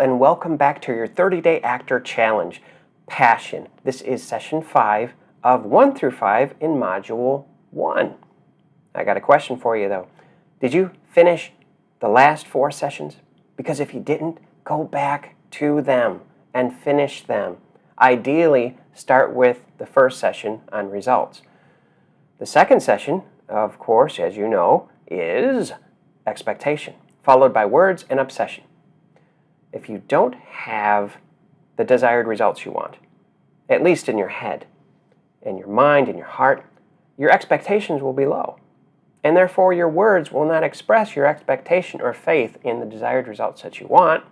And welcome back to your 30-day actor challenge, Passion. This is session 5 of 1 through 5 in module 1. I got a question for you though. Did you finish the last 4 sessions? Because if you didn't, go back to them and finish them. Ideally, start with the first session on results. The second session, of course, as you know, is expectation, followed by words and obsession. If you don't have the desired results you want, at least in your head, in your mind, in your heart, your expectations will be low. And therefore, your words will not express your expectation or faith in the desired results that you want.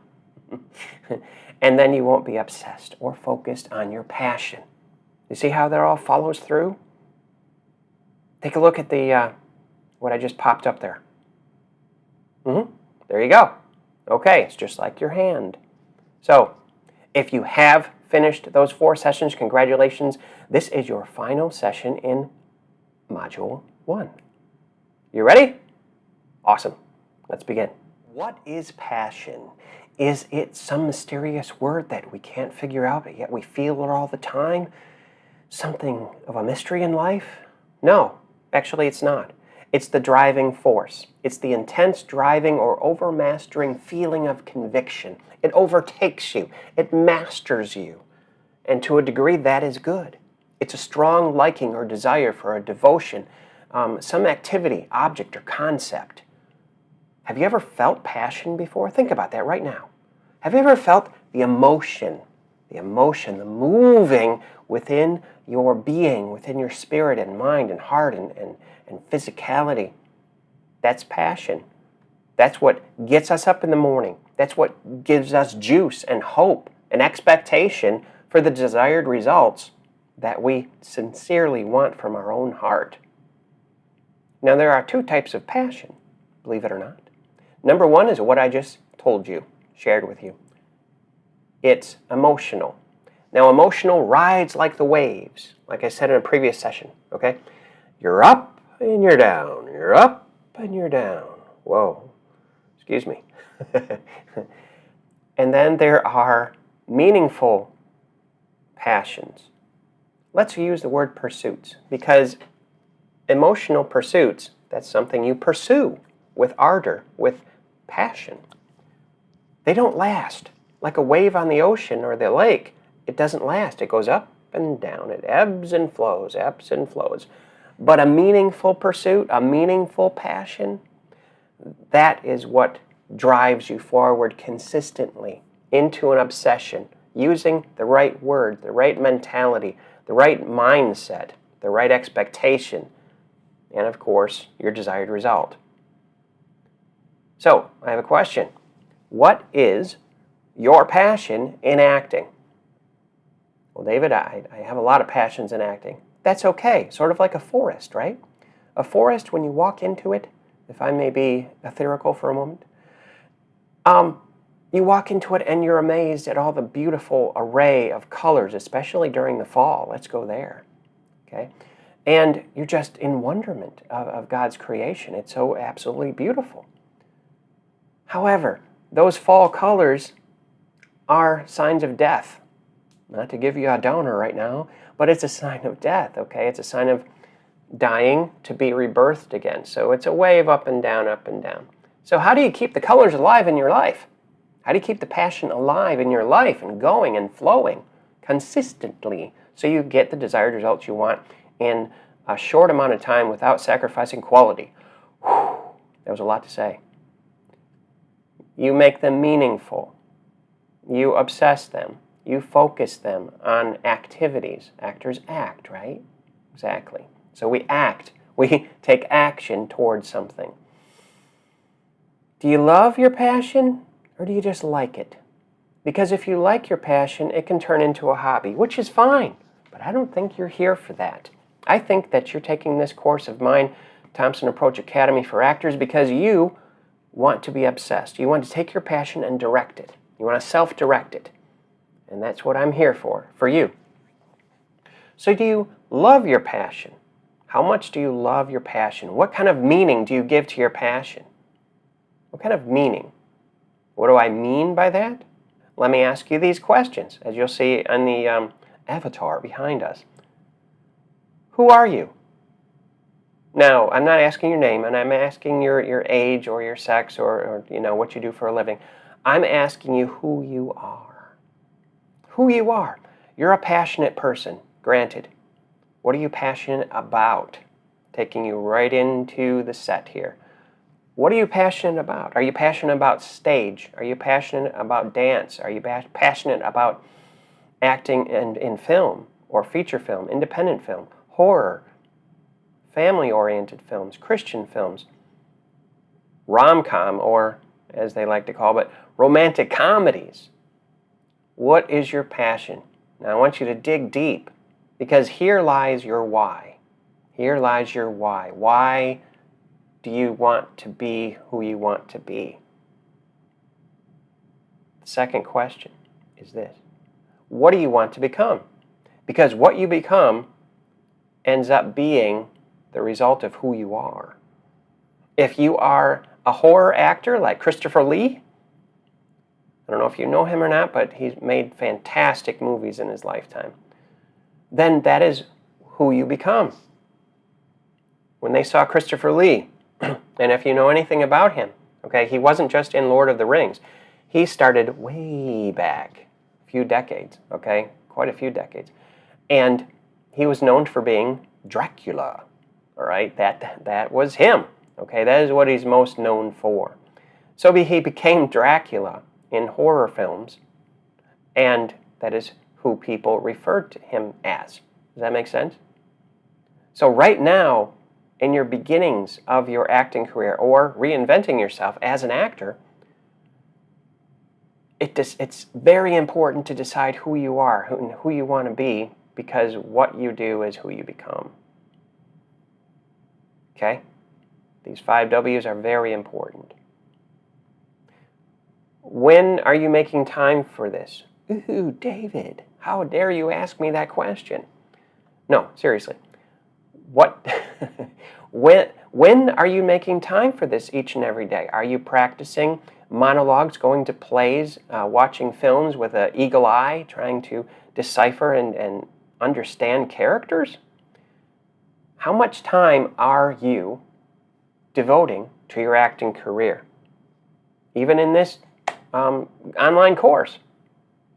And then you won't be obsessed or focused on your passion. You see how that all follows through? Take a look at the what I just popped up there. There you go. Okay, it's just like your hand. So, if you have finished those 4 sessions, congratulations. This is your final session in Module 1. You ready? Awesome. Let's begin. What is passion? Is it some mysterious word that we can't figure out, but yet we feel it all the time? Something of a mystery in life? No, actually it's not. It's the driving force. It's the intense driving or overmastering feeling of conviction. It overtakes you. It masters you. And to a degree, that is good. It's a strong liking or desire for a devotion, some activity, object, or concept. Have you ever felt passion before? Think about that right now. Have you ever felt the emotion, the moving within your being, within your spirit and mind and heart and physicality? That's passion. That's what gets us up in the morning. That's what gives us juice and hope and expectation for the desired results that we sincerely want from our own heart. Now, there are 2 types of passion, believe it or not. Number 1 is what I just told you, shared with you. It's emotional. Now, emotional rides like the waves, like I said in a previous session, okay? You're up and you're down. You're up and you're down. Whoa, excuse me. And then there are meaningful passions. Let's use the word pursuits, because emotional pursuits, that's something you pursue with ardor, with passion. They don't last. Like a wave on the ocean or the lake, it doesn't last. It goes up and down. It ebbs and flows, ebbs and flows. But a meaningful pursuit, a meaningful passion, that is what drives you forward consistently into an obsession, using the right word, the right mentality, the right mindset, the right expectation, and of course, your desired result. So, I have a question. What is your passion in acting? Well, David, I have a lot of passions in acting. That's okay, sort of like a forest, right? A forest, when you walk into it, if I may be ethereal for a moment, you walk into it and you're amazed at all the beautiful array of colors, especially during the fall. Let's go there, okay? And you're just in wonderment of God's creation. It's so absolutely beautiful. However, those fall colors are signs of death. Not to give you a downer right now, but it's a sign of death, okay? It's a sign of dying to be rebirthed again. So it's a wave up and down, up and down. So how do you keep the colors alive in your life? How do you keep the passion alive in your life and going and flowing consistently so you get the desired results you want in a short amount of time without sacrificing quality? Whew, that was a lot to say. You make them meaningful. You obsess them. You focus them on activities. Actors act, right? Exactly. So we act. We take action towards something. Do you love your passion, or do you just like it? Because if you like your passion, it can turn into a hobby, which is fine. But I don't think you're here for that. I think that you're taking this course of mine, Thompson Approach Academy for Actors, because you want to be obsessed. You want to take your passion and direct it. You want to self-direct it. And that's what I'm here for you. So do you love your passion? How much do you love your passion? What kind of meaning do you give to your passion? What kind of meaning? What do I mean by that? let me ask you these questions, as you'll see on the avatar behind us. Who are you? Now, I'm not asking your name, and I'm asking your age or your sex or what you do for a living. I'm asking you who you are. Who you are. You're a passionate person, granted. What are you passionate about? Taking you right into the set here. What are you passionate about? Are you passionate about stage? Are you passionate about dance? Are you passionate about acting in film or feature film, independent film, horror, family-oriented films, Christian films, rom-com, or as they like to call it, romantic comedies? What is your passion? Now I want you to dig deep, because here lies your why. Here lies your why. Why do you want to be who you want to be? The second question is this. What do you want to become? Because what you become ends up being the result of who you are. If you are a horror actor like Christopher Lee, I don't know if you know him or not, but he's made fantastic movies in his lifetime, then that is who you become. When they saw Christopher Lee, and if you know anything about him, okay, he wasn't just in Lord of the Rings. He started way back, a few decades, okay, quite a few decades. And he was known for being Dracula, all right? That was him, okay? That is what he's most known for. So he became Dracula in horror films, and that is who people referred to him as. Does that make sense? So right now, in your beginnings of your acting career or reinventing yourself as an actor, it's very important to decide who you are and who you want to be, because what you do is who you become. Okay? These 5 W's are very important. When are you making time for this? Ooh, David, how dare you ask me that question? No, seriously. When are you making time for this each and every day? Are you practicing monologues, going to plays, watching films with an eagle eye, trying to decipher and understand characters? How much time are you devoting to your acting career? Even in this online course,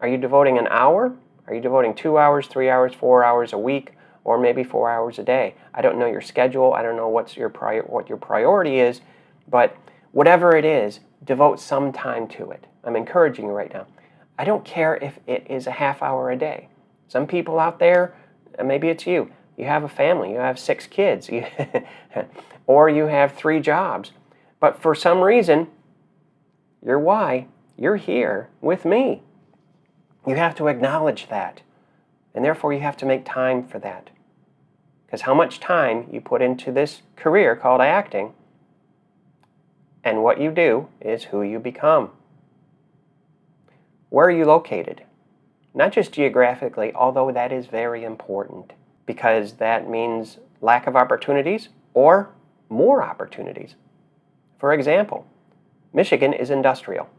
are you devoting an hour? Are you devoting 2 hours, 3 hours, 4 hours a week, or maybe 4 hours a day? I don't know your schedule. I don't know what your priority is, but whatever it is, devote some time to it. I'm encouraging you right now. I don't care if it is a half hour a day. Some people out there, maybe it's you. You have a family. You have 6 kids, or you have 3 jobs. But for some reason, you're why you're here with me. You have to acknowledge that. And therefore, you have to make time for that. Because how much time you put into this career called acting, and what you do is who you become. Where are you located? Not just geographically, although that is very important, because that means lack of opportunities or more opportunities. For example, Michigan is industrial.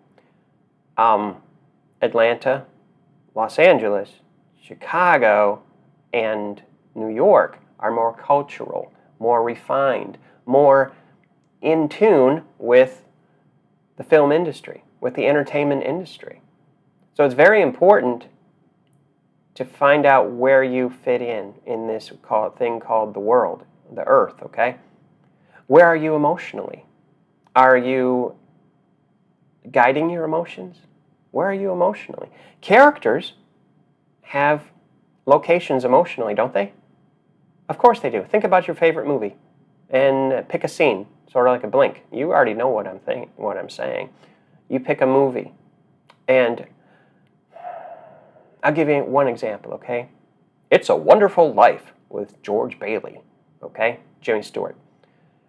Atlanta, Los Angeles, Chicago, and New York are more cultural, more refined, more in tune with the film industry, with the entertainment industry. So it's very important to find out where you fit in this thing called the world, the earth, okay? Where are you emotionally? Are you guiding your emotions? Where are you emotionally? Characters have locations emotionally, don't they? Of course they do. Think about your favorite movie and pick a scene, sort of like a blink. You already know what I'm saying. You pick a movie, and I'll give you one example, okay? It's a Wonderful Life with George Bailey, okay? Jimmy Stewart.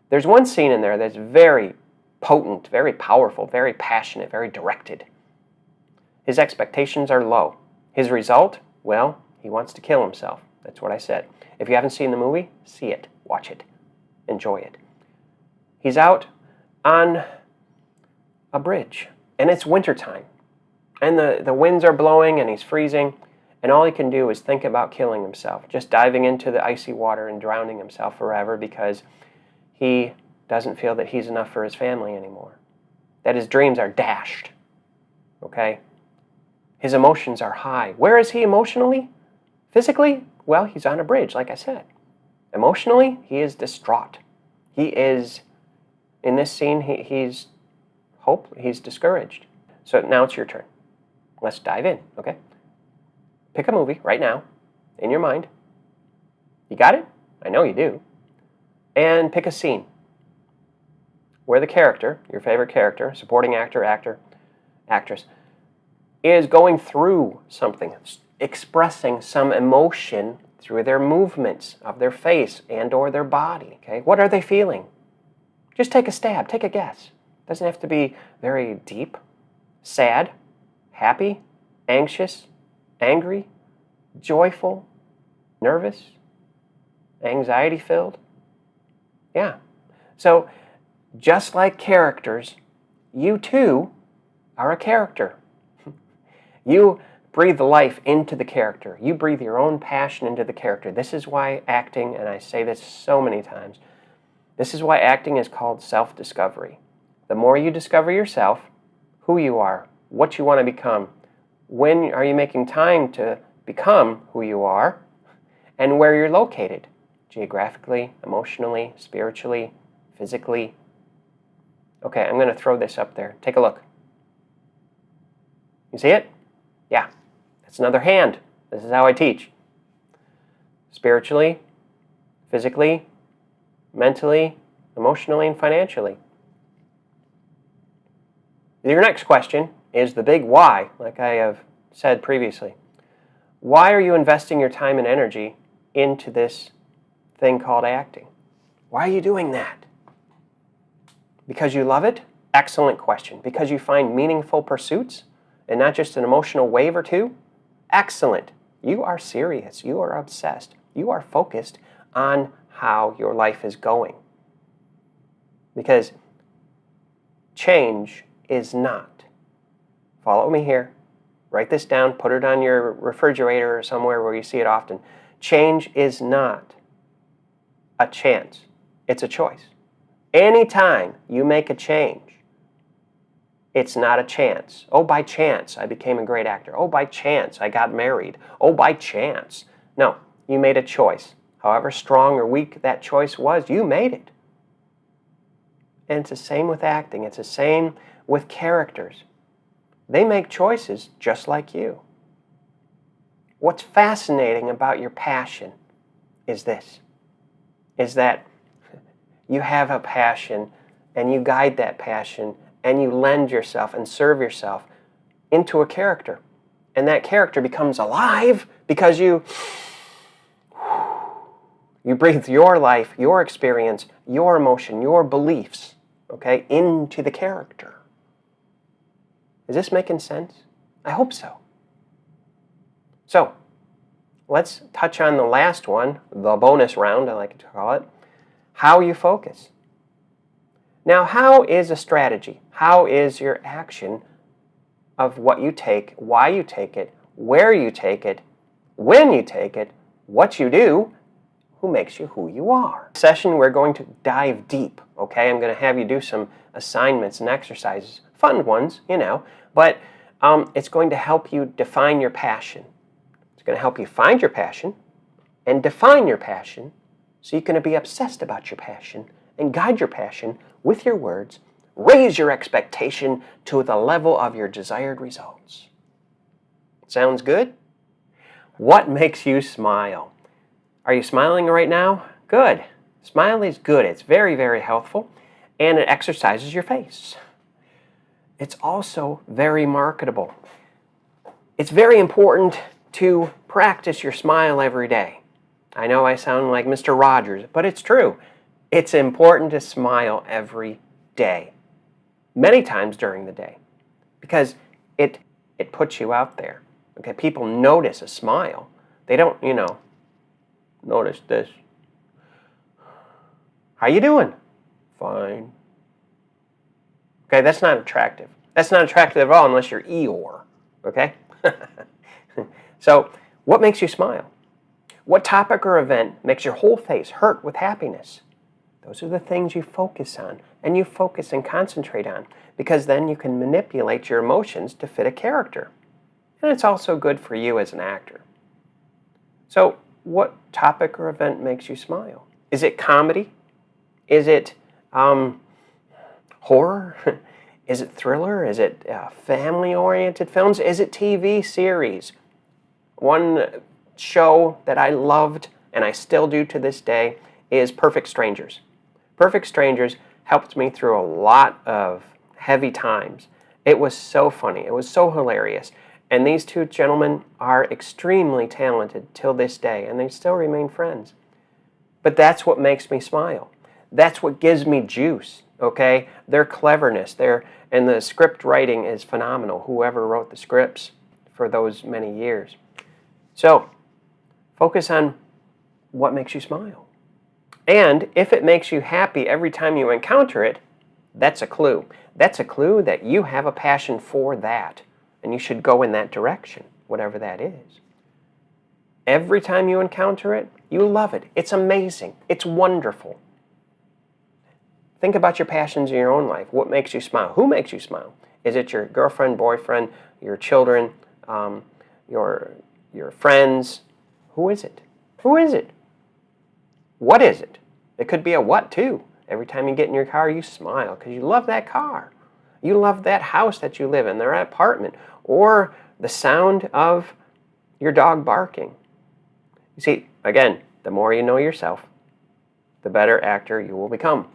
There's one scene in there that's very potent, very powerful, very passionate, very directed. His expectations are low. His result, well, he wants to kill himself. That's what I said. If you haven't seen the movie, see it, watch it, enjoy it. He's out on a bridge, and it's wintertime, and the winds are blowing and he's freezing, and all he can do is think about killing himself, just diving into the icy water and drowning himself forever because he doesn't feel that he's enough for his family anymore, that his dreams are dashed, okay? His emotions are high. Where is he emotionally? Physically? Well, he's on a bridge, like I said. Emotionally, he is distraught. He is, in this scene, he's discouraged. So now it's your turn. Let's dive in, okay? Pick a movie right now, in your mind. You got it? I know you do. And pick a scene where the character, your favorite character, supporting actor, actress, is going through something, expressing some emotion through their movements of their face and or their body, okay? What are they feeling? Just take a stab, take a guess. Doesn't have to be very deep. Sad, happy, anxious, angry, joyful, nervous, anxiety-filled. Yeah. So, just like characters, you too are a character. You breathe life into the character. You breathe your own passion into the character. This is why acting, and I say this so many times, this is why acting is called self-discovery. The more you discover yourself, who you are, what you want to become, when are you making time to become who you are, and where you're located, geographically, emotionally, spiritually, physically. Okay, I'm going to throw this up there. Take a look. You see it? Yeah, that's another hand. This is how I teach. Spiritually, physically, mentally, emotionally, and financially. Your next question is the big why, like I have said previously. Why are you investing your time and energy into this thing called acting? Why are you doing that? Because you love it? Excellent question. Because you find meaningful pursuits and not just an emotional wave or two? Excellent. You are serious. You are obsessed. You are focused on how your life is going. Because change is not. Follow me here. Write this down. Put it on your refrigerator or somewhere where you see it often. Change is not a chance. It's a choice. Anytime you make a change, it's not a chance. Oh, by chance, I became a great actor. Oh, by chance, I got married. Oh, by chance. No, you made a choice. However strong or weak that choice was, you made it. And it's the same with acting. It's the same with characters. They make choices just like you. What's fascinating about your passion is this, is that you have a passion and you guide that passion and you lend yourself and serve yourself into a character. And that character becomes alive because you breathe your life, your experience, your emotion, your beliefs, okay, into the character. Is this making sense? I hope so. So, let's touch on the last one, the bonus round, I like to call it, how you focus. Now, how is a strategy? How is your action of what you take, why you take it, where you take it, when you take it, what you do, who makes you who you are? In this session, we're going to dive deep, okay? I'm going to have you do some assignments and exercises, fun ones, but it's going to help you define your passion. It's going to help you find your passion and define your passion so you can be obsessed about your passion and guide your passion with your words, raise your expectation to the level of your desired results. Sounds good? What makes you smile? Are you smiling right now? Good. Smile is good. It's very, very helpful, and it exercises your face. It's also very marketable. It's very important to practice your smile every day. I know I sound like Mr. Rogers, but it's true. It's important to smile every day, many times during the day, because it puts you out there. Okay, people notice a smile. They don't, notice this. How you doing? Fine. Okay, that's not attractive. That's not attractive at all unless you're Eeyore. okay? So, what makes you smile? What topic or event makes your whole face hurt with happiness? Those are the things you focus on, and you focus and concentrate on, because then you can manipulate your emotions to fit a character. And it's also good for you as an actor. So, what topic or event makes you smile? Is it comedy? Is it horror? Is it thriller? Is it family-oriented films? Is it TV series? One show that I loved, and I still do to this day, is Perfect Strangers. Perfect Strangers helped me through a lot of heavy times. It was so funny. It was so hilarious. And these two gentlemen are extremely talented till this day, and they still remain friends. But that's what makes me smile. That's what gives me juice, okay? Their cleverness, and the script writing is phenomenal, whoever wrote the scripts for those many years. So, focus on what makes you smile. And if it makes you happy every time you encounter it, that's a clue. That's a clue that you have a passion for that, and you should go in that direction, whatever that is. Every time you encounter it, you love it. It's amazing. It's wonderful. Think about your passions in your own life. What makes you smile? Who makes you smile? Is it your girlfriend, boyfriend, your children, your friends? Who is it? Who is it? What is it? It could be a what too. Every time you get in your car, you smile because you love that car. You love that house that you live in, their apartment, or the sound of your dog barking. You see, again, the more you know yourself, the better actor you will become.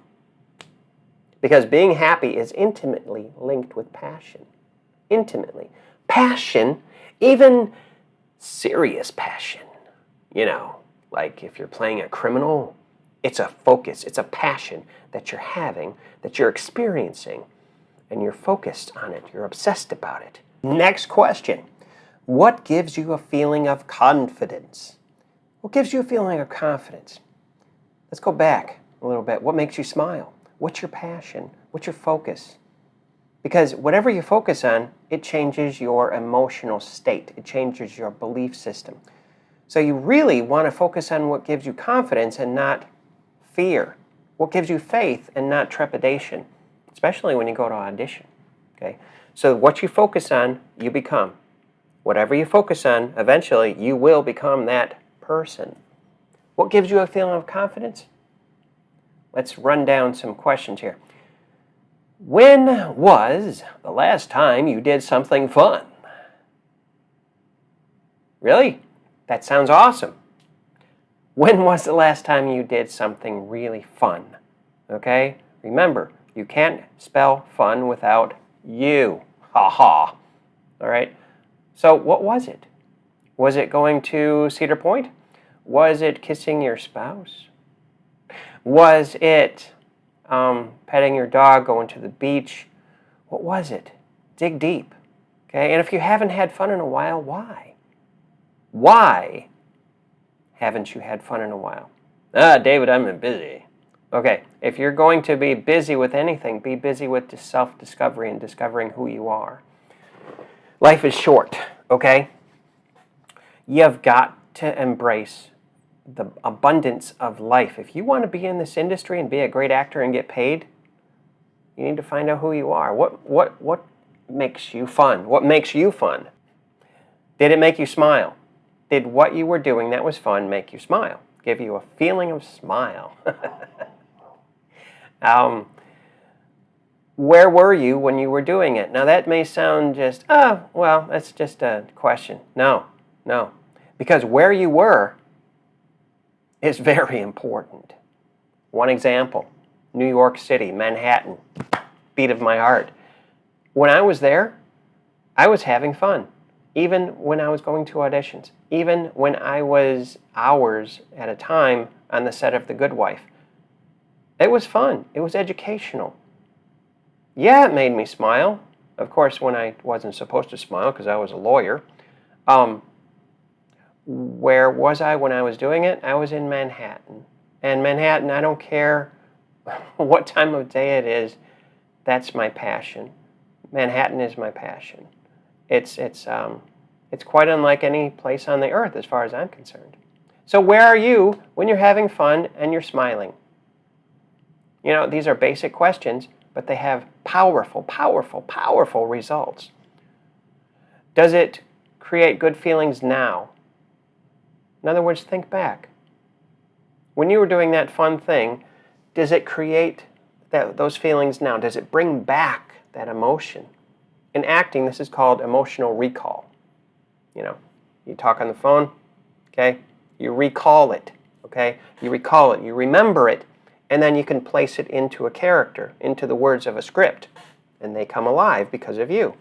Because being happy is intimately linked with passion. Intimately. Passion, even serious passion. You know, like if you're playing a criminal, it's a focus, it's a passion that you're having, that you're experiencing, and you're focused on it, you're obsessed about it. Next question. What gives you a feeling of confidence? What gives you a feeling of confidence? Let's go back a little bit. What makes you smile? What's your passion? What's your focus? Because whatever you focus on, it changes your emotional state. It changes your belief system. So you really want to focus on what gives you confidence and not fear. What gives you faith and not trepidation, especially when you go to audition. Okay? So what you focus on, you become. Whatever you focus on, eventually you will become that person. What gives you a feeling of confidence? Let's run down some questions here. When was the last time you did something fun? Really? That sounds awesome. When was the last time you did something really fun? Okay? Remember, you can't spell fun without you. Ha ha. All right? So what was it? Was it going to Cedar Point? Was it kissing your spouse? Was it petting your dog, going to the beach? What was it? Dig deep. Okay? And if you haven't had fun in a while, why? Why haven't you had fun in a while? David, I'm busy. Okay, if you're going to be busy with anything, be busy with self-discovery and discovering who you are. Life is short, okay? You've got to embrace the abundance of life. If you want to be in this industry and be a great actor and get paid, you need to find out who you are. What makes you fun? What makes you fun? Did it make you smile? Did what you were doing that was fun make you smile? Give you a feeling of smile? Where were you when you were doing it? Now that may sound just, well, that's just a question. No. Because where you were is very important. One example, New York City, Manhattan, beat of my heart. When I was there, I was having fun. Even when I was going to auditions. Even when I was hours at a time on the set of The Good Wife. It was fun. It was educational. Yeah, it made me smile. Of course, when I wasn't supposed to smile because I was a lawyer. Where was I when I was doing it? I was in Manhattan. And Manhattan, I don't care what time of day it is, that's my passion. Manhattan is my passion. It's quite unlike any place on the earth as far as I'm concerned. So where are you when you're having fun and you're smiling? You know, these are basic questions, but they have powerful, powerful, powerful results. Does it create good feelings now? In other words, think back. When you were doing that fun thing, does it create those feelings now? Does it bring back that emotion? In acting, this is called emotional recall. You know, you talk on the phone, okay? You recall it, okay? You recall it, you remember it, and then you can place it into a character, into the words of a script, and they come alive because of you.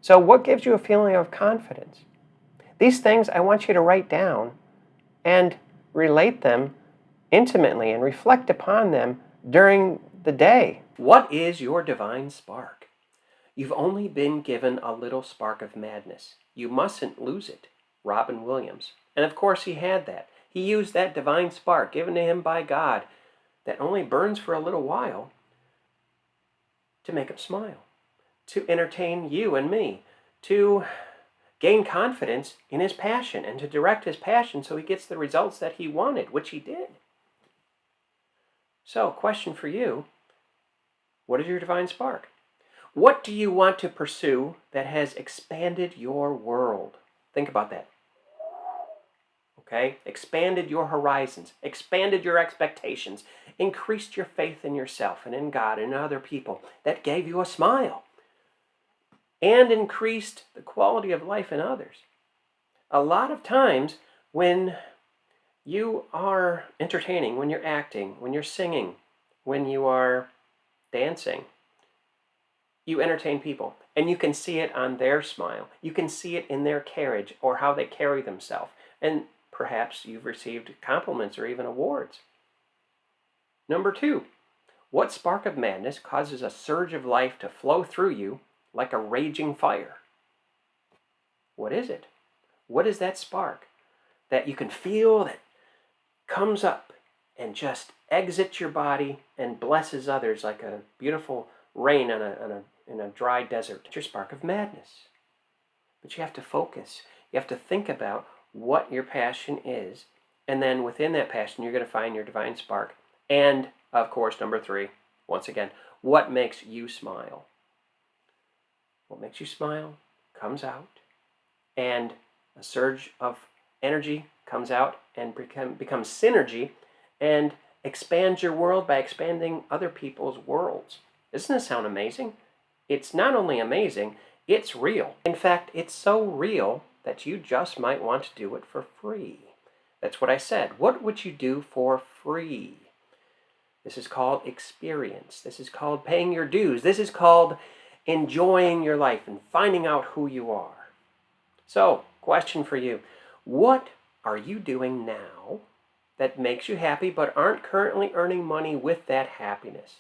So what gives you a feeling of confidence? These things I want you to write down and relate them intimately and reflect upon them during the day. What is your divine spark? You've only been given a little spark of madness. You mustn't lose it. Robin Williams. And of course he had that. He used that divine spark given to him by God that only burns for a little while to make him smile, to entertain you and me, to gain confidence in his passion and to direct his passion so he gets the results that he wanted, which he did. So, question for you, what is your divine spark? What do you want to pursue that has expanded your world? Think about that. Okay? Expanded your horizons, expanded your expectations, increased your faith in yourself and in God and in other people. That gave you a smile and increased the quality of life in others. A lot of times when you are entertaining, when you're acting, when you're singing, when you are dancing, you entertain people, and you can see it on their smile. You can see it in their carriage or how they carry themselves. And perhaps you've received compliments or even awards. Number 2, what spark of madness causes a surge of life to flow through you like a raging fire? What is it? What is that spark that you can feel that comes up and just exits your body and blesses others like a beautiful rain in a dry desert? It's your spark of madness. But you have to focus. You have to think about what your passion is, and then within that passion you're going to find your divine spark. And of course, number 3, once again, what makes you smile? What makes you smile comes out, and a surge of energy comes out and becomes synergy and expands your world by expanding other people's worlds. Doesn't this sound amazing? It's not only amazing, it's real. In fact, it's so real that you just might want to do it for free. That's what I said. What would you do for free? This is called experience. This is called paying your dues. This is called enjoying your life and finding out who you are. So, question for you. What are you doing now that makes you happy but aren't currently earning money with that happiness?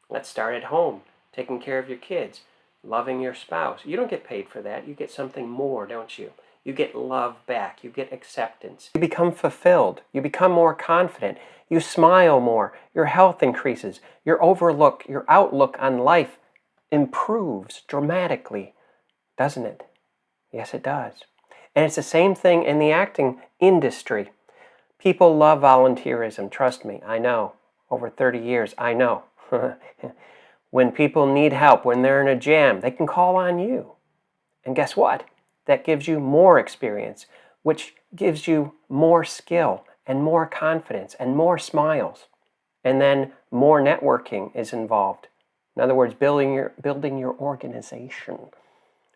Let's start at home, taking care of your kids, loving your spouse. You don't get paid for that. You get something more, don't you? You get love back. You get acceptance. You become fulfilled. You become more confident. You smile more. Your health increases. Your outlook on life improves dramatically, doesn't it? Yes, it does. And it's the same thing in the acting industry. People love volunteerism. Trust me, I know. Over 30 years, I know. When people need help, when they're in a jam, they can call on you. And guess what? That gives you more experience, which gives you more skill and more confidence and more smiles. And then more networking is involved. In other words, building your organization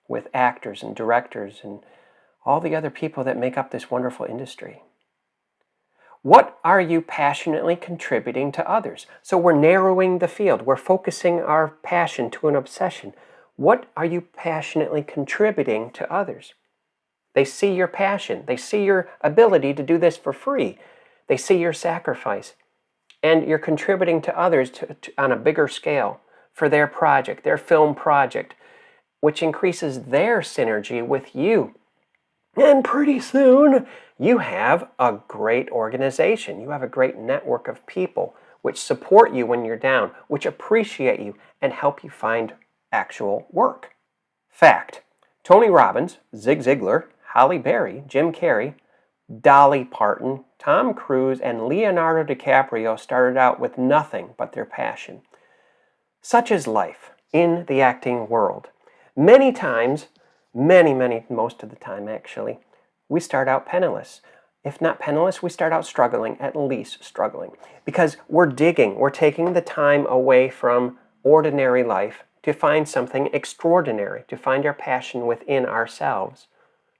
with actors and directors and all the other people that make up this wonderful industry. What are you passionately contributing to others? So we're narrowing the field. We're focusing our passion to an obsession. What are you passionately contributing to others? They see your passion. They see your ability to do this for free. They see your sacrifice. And you're contributing to others on a bigger scale for their project, their film project, which increases their synergy with you. And pretty soon, you have a great organization. You have a great network of people which support you when you're down, which appreciate you and help you find actual work. Fact, Tony Robbins, Zig Ziglar, Halle Berry, Jim Carrey, Dolly Parton, Tom Cruise, and Leonardo DiCaprio started out with nothing but their passion. Such is life in the acting world. Many times, most of the time actually, we start out penniless. If not penniless, we start out struggling, at least struggling. Because we're digging, we're taking the time away from ordinary life to find something extraordinary, to find our passion within ourselves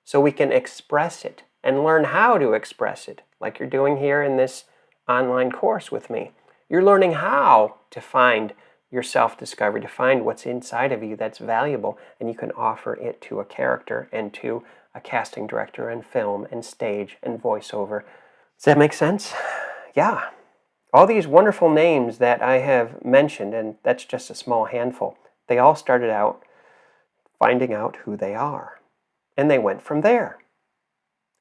so we can express it and learn how to express it, like you're doing here in this online course with me. You're learning how to find your self-discovery, to find what's inside of you that's valuable, and you can offer it to a character and to a casting director and film and stage and voiceover. Does that make sense? Yeah. All these wonderful names that I have mentioned, and that's just a small handful, they all started out finding out who they are. And they went from there.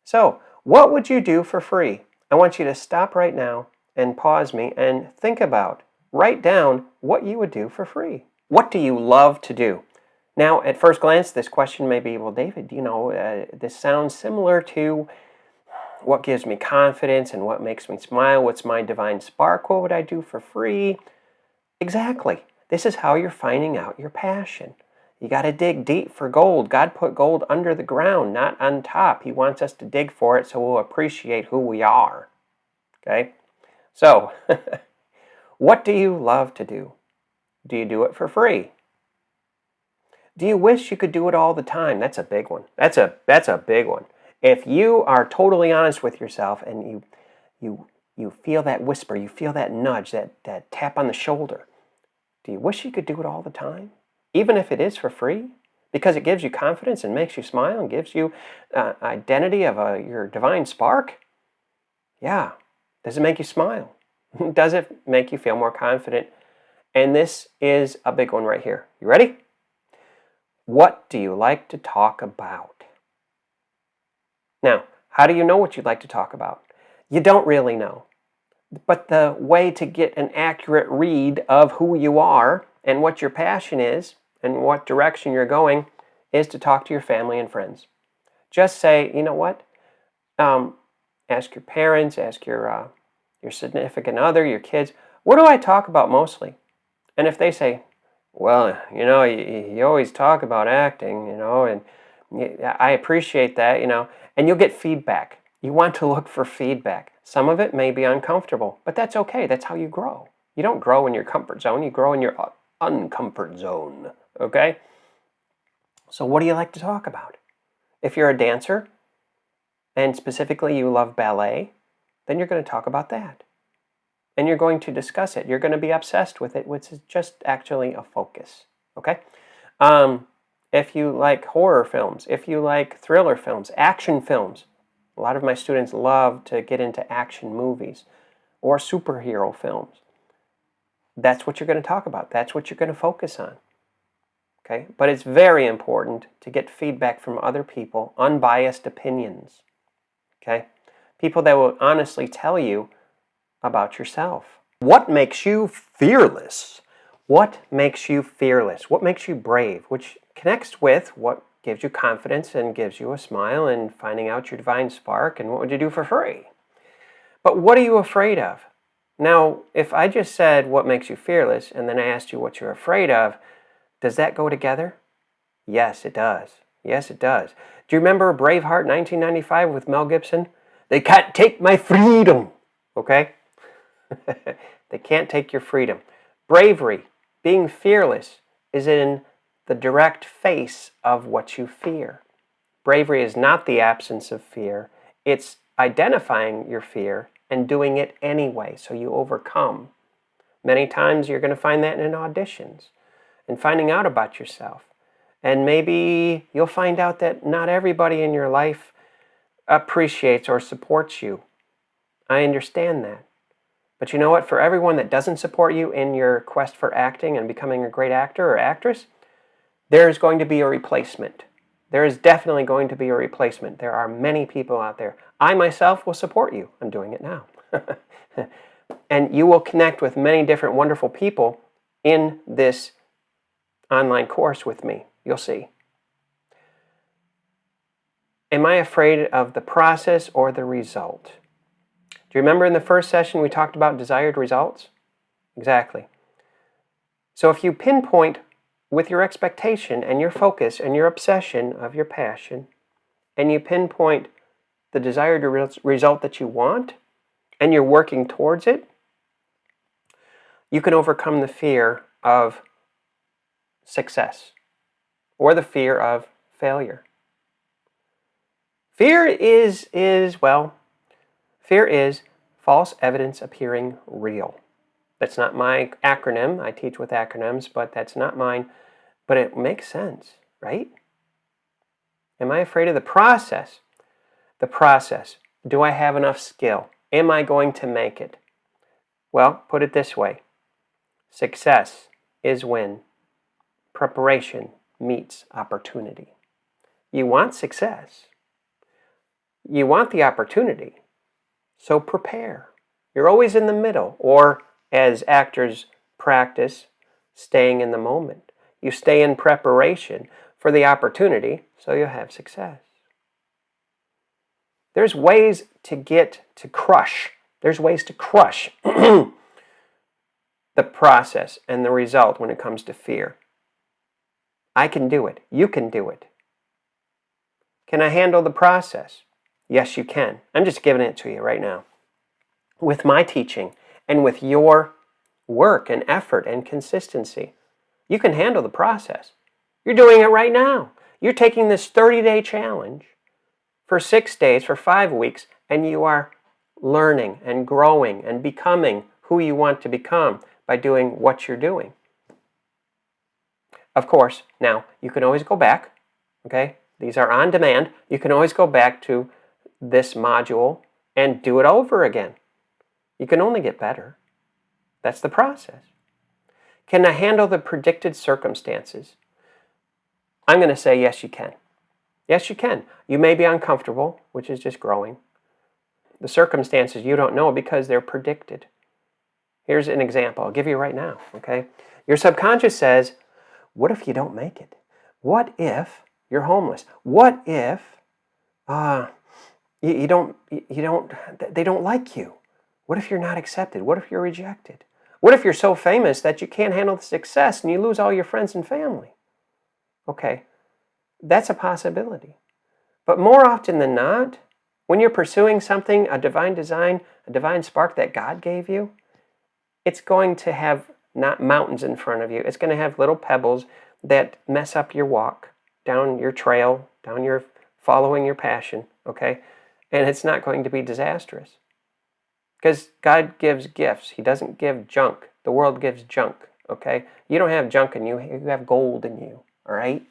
So, what would you do for free? I want you to stop right now and pause me and think about, write down what you would do for free. What do you love to do? Now, at first glance, this question may be, well, David, this sounds similar to what gives me confidence and what makes me smile. What's my divine spark? What would I do for free? Exactly. This is how you're finding out your passion. You got to dig deep for gold. God put gold under the ground, not on top. He wants us to dig for it so we'll appreciate who we are. Okay? So, what do you love to do? Do you do it for free? Do you wish you could do it all the time? That's a big one. That's a big one. If you are totally honest with yourself and you feel that whisper, you feel that nudge, that tap on the shoulder, do you wish you could do it all the time? Even if it is for free? Because it gives you confidence and makes you smile and gives you identity of your divine spark? Yeah. Does it make you smile? Does it make you feel more confident? And this is a big one right here. You ready? What do you like to talk about? Now, how do you know what you'd like to talk about? You don't really know. But the way to get an accurate read of who you are and what your passion is and what direction you're going is to talk to your family and friends. Just say, you know what? Ask your parents, ask your significant other, your kids, what do I talk about mostly? And if they say, well, you always talk about acting, and I appreciate that, and you'll get feedback. You want to look for feedback. Some of it may be uncomfortable, but that's okay. That's how you grow. You don't grow in your comfort zone. You grow in your uncomfort zone, okay? So what do you like to talk about? If you're a dancer, and specifically you love ballet, then you're going to talk about that. And you're going to discuss it. You're going to be obsessed with it, which is just actually a focus, okay? If you like horror films, if you like thriller films, action films, a lot of my students love to get into action movies or superhero films. That's what you're going to talk about. That's what you're going to focus on, okay? But it's very important to get feedback from other people, unbiased opinions, okay? People that will honestly tell you about yourself. What makes you fearless? What makes you fearless? What makes you brave? Which connects with what gives you confidence and gives you a smile and finding out your divine spark and what would you do for free? But what are you afraid of? Now, if I just said what makes you fearless and then I asked you what you're afraid of, does that go together? Yes, it does. Yes, it does. Do you remember Braveheart 1995 with Mel Gibson? They can't take my freedom. Okay? They can't take your freedom. Bravery, being fearless, is in the direct face of what you fear. Bravery is not the absence of fear. It's identifying your fear and doing it anyway, so you overcome. Many times you're going to find that in auditions and finding out about yourself. And maybe you'll find out that not everybody in your life appreciates or supports you. I understand that. But you know what? For everyone that doesn't support you in your quest for acting and becoming a great actor or actress, there's going to be a replacement. There is definitely going to be a replacement. There are many people out there. I myself will support you. I'm doing it now. And you will connect with many different wonderful people in this online course with me. You'll see. Am I afraid of the process or the result? Do you remember in the first session we talked about desired results? Exactly. So if you pinpoint with your expectation and your focus and your obsession of your passion, and you pinpoint the desired result that you want, and you're working towards it, you can overcome the fear of success or the fear of failure. Fear is false evidence appearing real. That's not my acronym. I teach with acronyms, but that's not mine. But it makes sense, right? Am I afraid of the process? The process. Do I have enough skill? Am I going to make it? Well, put it this way. Success is when preparation meets opportunity. You want success. You want the opportunity. So prepare. You're always in the middle, or as actors practice, staying in the moment. You stay in preparation for the opportunity, so you'll have success. There's ways to crush. There's ways to crush the process and the result when it comes to fear. I can do it. You can do it. Can I handle the process? Yes, you can. I'm just giving it to you right now. With my teaching and with your work and effort and consistency, you can handle the process. You're doing it right now. You're taking this 30-day challenge for 6 days, for 5 weeks, and you are learning and growing and becoming who you want to become by doing what you're doing. Of course, now, you can always go back, okay? These are on demand. You can always go back to this module and do it over again. You can only get better. That's the process. Can I handle the predicted circumstances? I'm going to say yes, you can. Yes, you can. You may be uncomfortable, which is just growing. The circumstances you don't know because they're predicted. Here's an example. I'll give you right now, okay? Your subconscious says, what if you don't make it? What if you're homeless? What if they don't like you? What if you're not accepted? What if you're rejected? What if you're so famous that you can't handle the success and you lose all your friends and family? Okay, that's a possibility. But more often than not, when you're pursuing something, a divine design, a divine spark that God gave you, it's going to have not mountains in front of you. It's going to have little pebbles that mess up your walk down your trail, down your following your passion, okay? And it's not going to be disastrous. Because God gives gifts. He doesn't give junk. The world gives junk, okay? You don't have junk in you. You have gold in you, all right?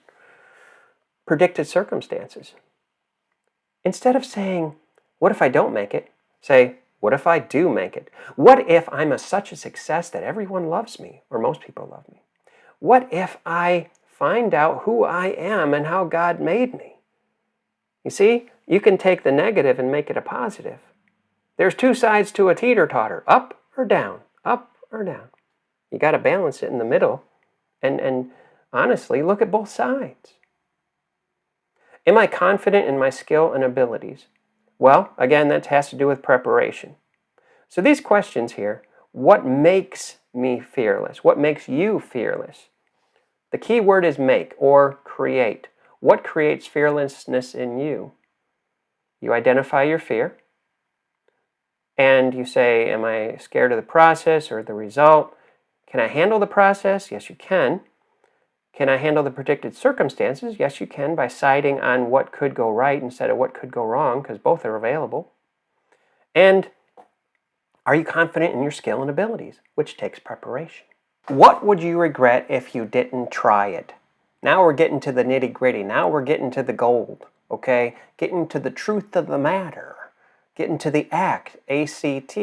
Predicted circumstances. Instead of saying, what if I don't make it? Say, what if I do make it? What if I'm such a success that everyone loves me, or most people love me? What if I find out who I am and how God made me? You see, you can take the negative and make it a positive. There's two sides to a teeter-totter, up or down, up or down. You got to balance it in the middle and honestly look at both sides. Am I confident in my skill and abilities? Well, again, that has to do with preparation. So these questions here, what makes me fearless? What makes you fearless? The key word is make or create. What creates fearlessness in you? You identify your fear and you say, am I scared of the process or the result? Can I handle the process? Yes, you can. Can I handle the predicted circumstances? Yes, you can, by siding on what could go right instead of what could go wrong, because both are available. And are you confident in your skill and abilities, which takes preparation? What would you regret if you didn't try it? Now we're getting to the nitty-gritty. Now we're getting to the gold, okay? Getting to the truth of the matter. Getting to the act, ACT.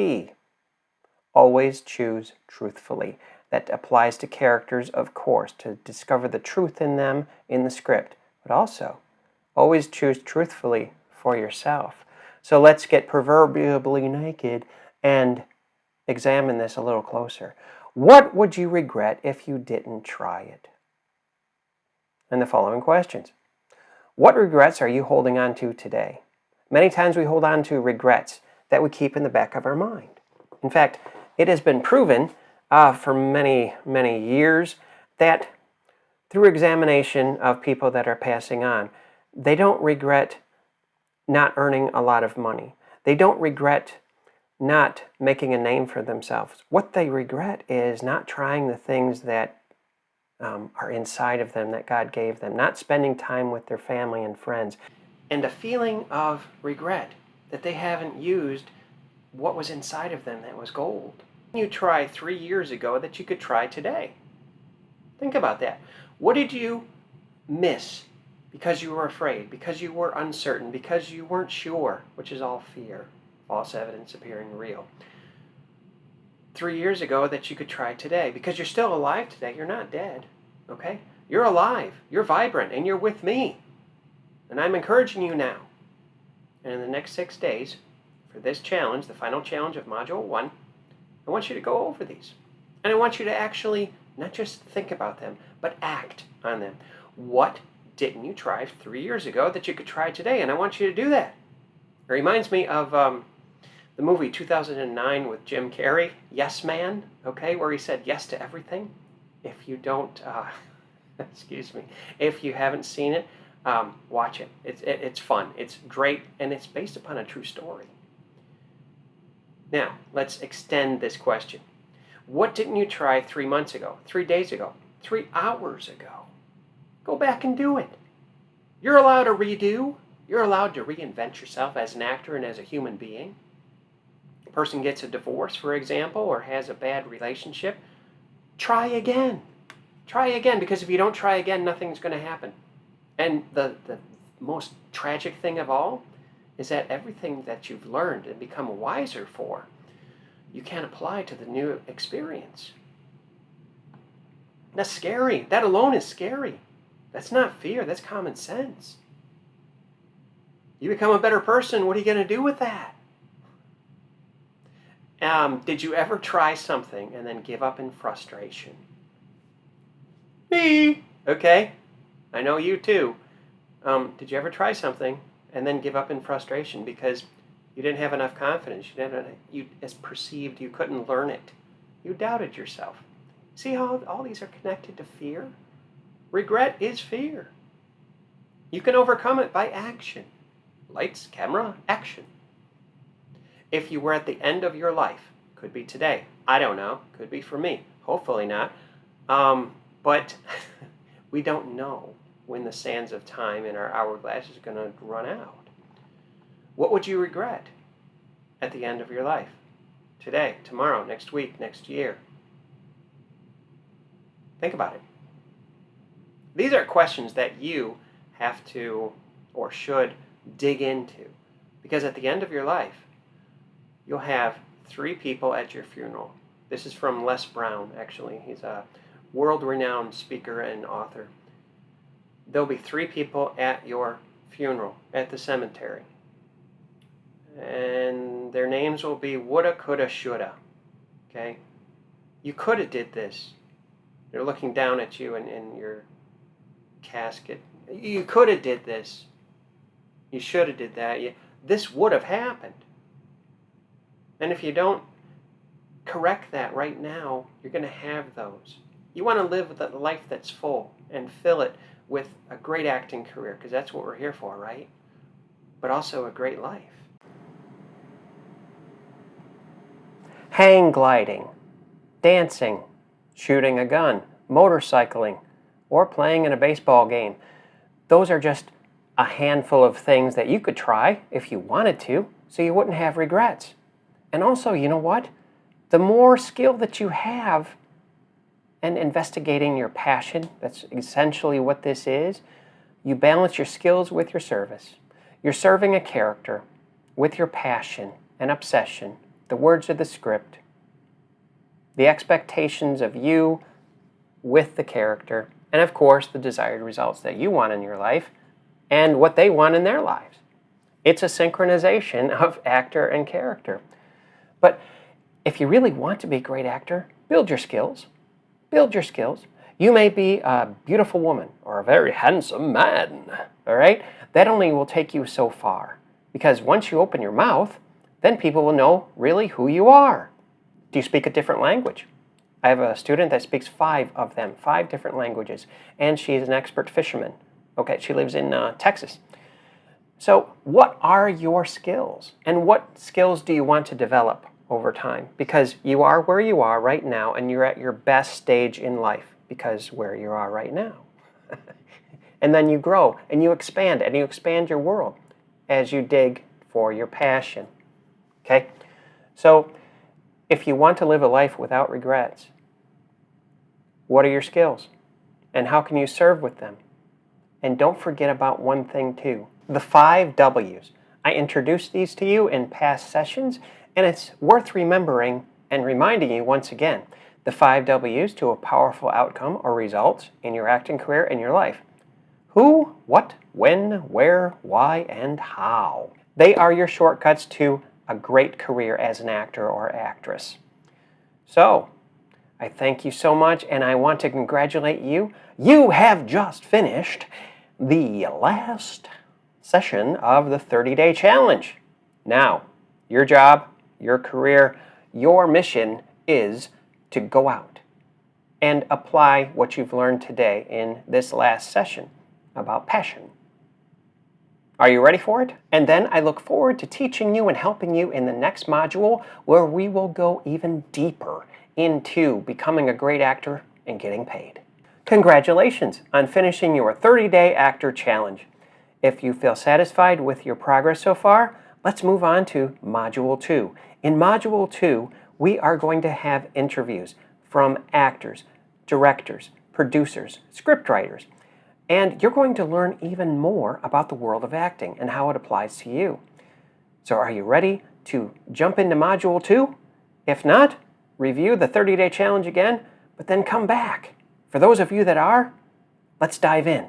Always choose truthfully. That applies to characters, of course, to discover the truth in them in the script. But also, always choose truthfully for yourself. So let's get proverbially naked and examine this a little closer. What would you regret if you didn't try it? And the following questions. What regrets are you holding on to today? Many times we hold on to regrets that we keep in the back of our mind. In fact, it has been proven for many, many years that through examination of people that are passing on, they don't regret not earning a lot of money. They don't regret not making a name for themselves. What they regret is not trying the things that are inside of them that God gave them, not spending time with their family and friends, and a feeling of regret that they haven't used what was inside of them that was gold. You tried 3 years ago that you could try today. Think about that. What did you miss because you were afraid, because you were uncertain, because you weren't sure, which is all fear, false evidence appearing real. 3 years ago that you could try today, because you're still alive today. You're not dead, okay? You're alive, you're vibrant, and you're with me. And I'm encouraging you now. And in the next 6 days, for this challenge, the final challenge of Module 1, I want you to go over these. And I want you to actually not just think about them, but act on them. What didn't you try 3 years ago that you could try today? And I want you to do that. It reminds me of the movie 2009 with Jim Carrey, Yes Man, okay, where he said yes to everything. If you don't, excuse me, if you haven't seen it, watch it. It's fun. It's great, and it's based upon a true story. Now, let's extend this question. What didn't you try 3 months ago, 3 days ago, 3 hours ago? Go back and do it. You're allowed to redo. You're allowed to reinvent yourself as an actor and as a human being. A person gets a divorce, for example, or has a bad relationship. Try again. Try again, because if you don't try again, nothing's going to happen. And the most tragic thing of all is that everything that you've learned and become wiser for, you can't apply to the new experience. That's scary. That alone is scary. That's not fear. That's common sense. You become a better person. What are you going to do with that? Did you ever try something and then give up in frustration? Me. Okay. I know you too. Did you ever try something and then give up in frustration because you didn't have enough confidence? You as perceived you couldn't learn it. You doubted yourself. See how all these are connected to fear? Regret is fear. You can overcome it by action. Lights, camera, action. If you were at the end of your life, could be today, I don't know, could be for me, hopefully not, but we don't know when the sands of time in our hourglass is going to run out. What would you regret at the end of your life? Today, tomorrow, next week, next year? Think about it. These are questions that you have to or should dig into, because at the end of your life, you'll have 3 people at your funeral. This is from Les Brown, actually. He's a world-renowned speaker and author. There'll be 3 people at your funeral at the cemetery. And their names will be woulda, coulda, shoulda. Okay? You coulda did this. They're looking down at you in your casket. You coulda did this. You shoulda did that. This would have happened. And if you don't correct that right now, you're going to have those. You want to live a life that's full and fill it with a great acting career, because that's what we're here for, right? But also a great life. Hang gliding, dancing, shooting a gun, motorcycling, or playing in a baseball game. Those are just a handful of things that you could try if you wanted to, so you wouldn't have regrets. And also, you know what? The more skill that you have in investigating your passion, that's essentially what this is, you balance your skills with your service. You're serving a character with your passion and obsession, the words of the script, the expectations of you with the character, and of course, the desired results that you want in your life and what they want in their lives. It's a synchronization of actor and character. But if you really want to be a great actor, build your skills. Build your skills. You may be a beautiful woman or a very handsome man, all right? That only will take you so far, because once you open your mouth, then people will know really who you are. Do you speak a different language? I have a student that speaks 5 of them, 5 different languages, and she is an expert fisherman. Okay, she lives in Texas. So what are your skills? And what skills do you want to develop over time? Because you are where you are right now, and you're at your best stage in life because where you are right now. And then you grow, and you expand your world as you dig for your passion. Okay? So if you want to live a life without regrets, what are your skills? And how can you serve with them? And don't forget about one thing too, the 5 W's. I introduced these to you in past sessions, and it's worth remembering and reminding you once again. The 5 W's to a powerful outcome or results in your acting career and your life. Who, what, when, where, why, and how. They are your shortcuts to a great career as an actor or actress. So, I thank you so much, and I want to congratulate you. You have just finished the last session of the 30-day challenge. Now, your job, your career, your mission is to go out and apply what you've learned today in this last session about passion. Are you ready for it? And then I look forward to teaching you and helping you in the next module, where we will go even deeper into becoming a great actor and getting paid. Congratulations on finishing your 30-day actor challenge. If you feel satisfied with your progress so far, let's move on to Module 2. In Module 2, we are going to have interviews from actors, directors, producers, scriptwriters, and you're going to learn even more about the world of acting and how it applies to you. So are you ready to jump into Module 2? If not, review the 30-day challenge again, but then come back. For those of you that are, let's dive in.